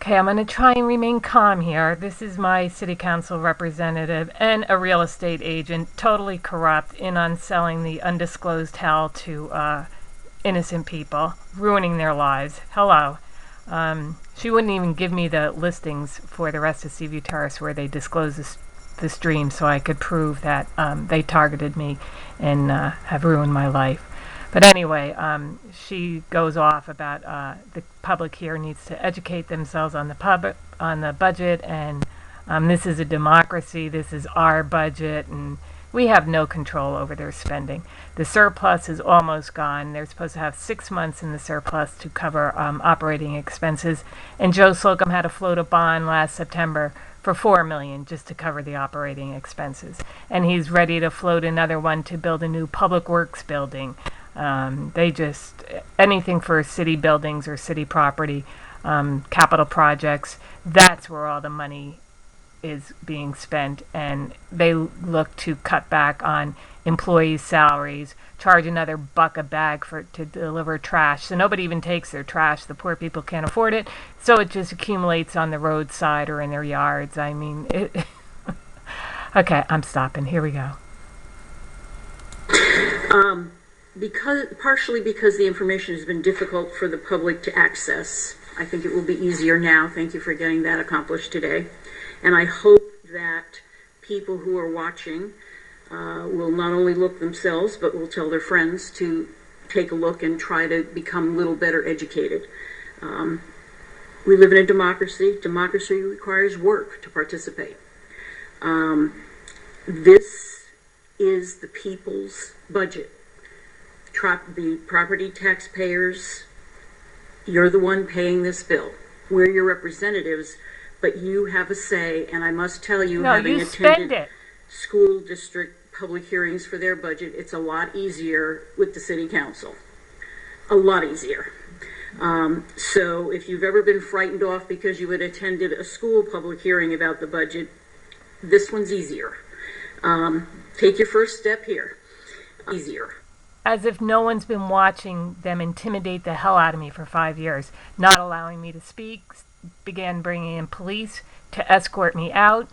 Okay, I'm going to try and remain calm here. This is my city council representative and a real estate agent, totally corrupt, in on selling the undisclosed hell to innocent people, ruining their lives. Hello. She wouldn't even give me the listings for the rest of Seaview Terrace where they disclosed this dream so I could prove that they targeted me and have ruined my life. But anyway, she goes off about the public here needs to educate themselves on the budget, and this is a democracy. This is our budget, and we have no control over their spending. The surplus is almost gone. They're supposed to have 6 months in the surplus to cover operating expenses, and Joe Slocum had to float a bond last September for $4 million just to cover the operating expenses, and he's ready to float another one to build a new public works building. They just, anything for city buildings or city property, capital projects, that's where all the money is being spent, and they look to cut back on employees' salaries, charge another $1 a bag to deliver trash, so nobody even takes their trash. The poor people can't afford it, so it just accumulates on the roadside or in their yards. I mean, okay, I'm stopping. Here we go. Partially because the information has been difficult for the public to access. I think it will be easier now. Thank you for getting that accomplished today. And I hope that people who are watching will not only look themselves, but will tell their friends to take a look and try to become a little better educated. We live in a democracy. Democracy requires work to participate. This is the people's budget. The property taxpayers, you're the one paying this bill. We're your representatives, but you have a say, and I must tell you, having attended school district public hearings for their budget, it's a lot easier with the city council. A lot easier. So if you've ever been frightened off because you had attended a school public hearing about the budget, this one's easier. Take your first step here. Easier. As if no one's been watching them intimidate the hell out of me for 5 years, not allowing me to speak, began bringing in police to escort me out.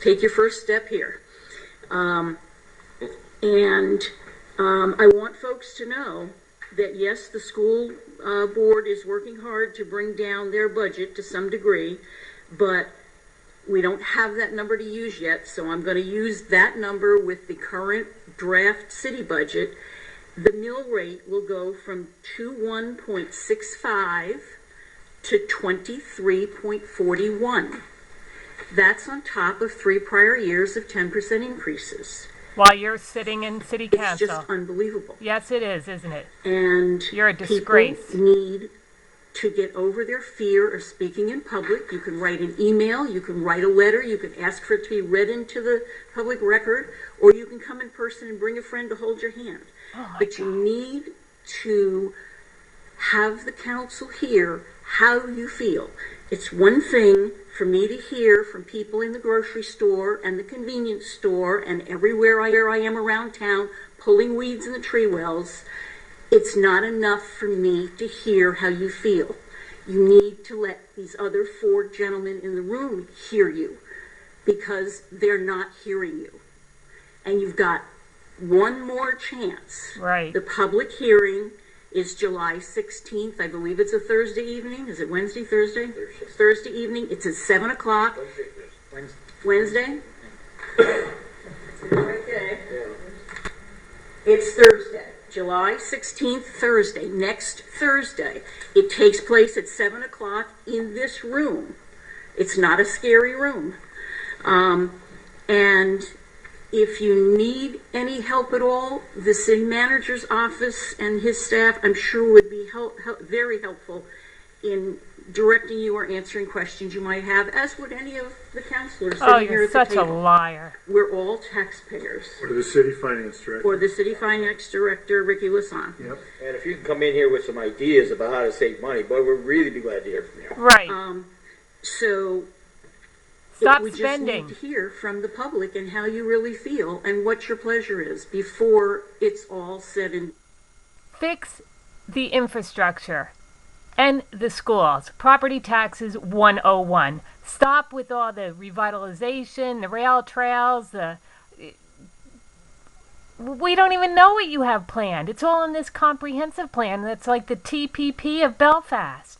Take your first step here. I want folks to know that yes, the school board is working hard to bring down their budget to some degree, but we don't have that number to use yet, so I'm going to use that number with the current draft city budget. The mill rate will go from 21.65 to 23.41. That's on top of 3 prior years of 10% increases. While you're sitting in city council. It's just unbelievable. Yes, it is, isn't it? And you're a disgrace. People need to get over their fear of speaking in public. You can write an email, you can write a letter, you can ask for it to be read into the public record, or you can come in person and bring a friend to hold your hand. But you need to have the council hear how you feel. It's one thing for me to hear from people in the grocery store and the convenience store and everywhere I am around town pulling weeds in the tree wells. It's not enough for me to hear how you feel. You need to let these other 4 gentlemen in the room hear you, because they're not hearing you. And you've got one more chance. Right. The public hearing is July 16th. I believe it's a Thursday evening. Is it Wednesday, Thursday? Thursday evening. It's at 7 o'clock. Wednesday? Okay. It's Thursday. July 16th, Thursday, next Thursday. It takes place at 7 o'clock in this room. It's not a scary room. And if you need any help at all, the city manager's office and his staff, I'm sure, would be very helpful in directing you or answering questions you might have, as would any of the councilors sitting here at the table. Oh, you're such a liar. We're all taxpayers. Or the city finance director. Or the city finance director, Ricky Lasson. Yep. And if you can come in here with some ideas about how to save money, boy, we'd really be glad to hear from you. Right. So Stop we spending. just need to hear from the public and how you really feel and what your pleasure is before it's all said and Fix the infrastructure and the schools. Property taxes 101. Stop with all the revitalization, the rail trails, we don't even know what you have planned. It's all in this comprehensive plan that's like the TPP of Belfast.